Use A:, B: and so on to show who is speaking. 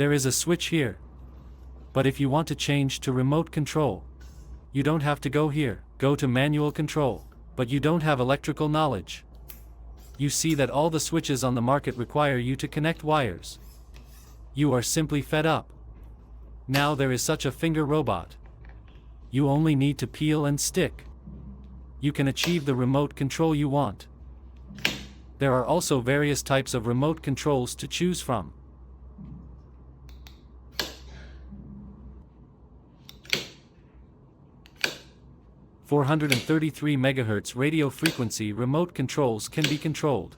A: There is a switch here. But if you want to change to remote control, you don't have to go here. Go to manual control. But you don't have electrical knowledge. You see that all the switches on the market require you to connect wires. You are simply fed up. Now there is such a finger robot. You only need to peel and stick. You can achieve the remote control you want. There are also various types of remote controls to choose from. .433 MHz radio frequency remote controls can be controlled.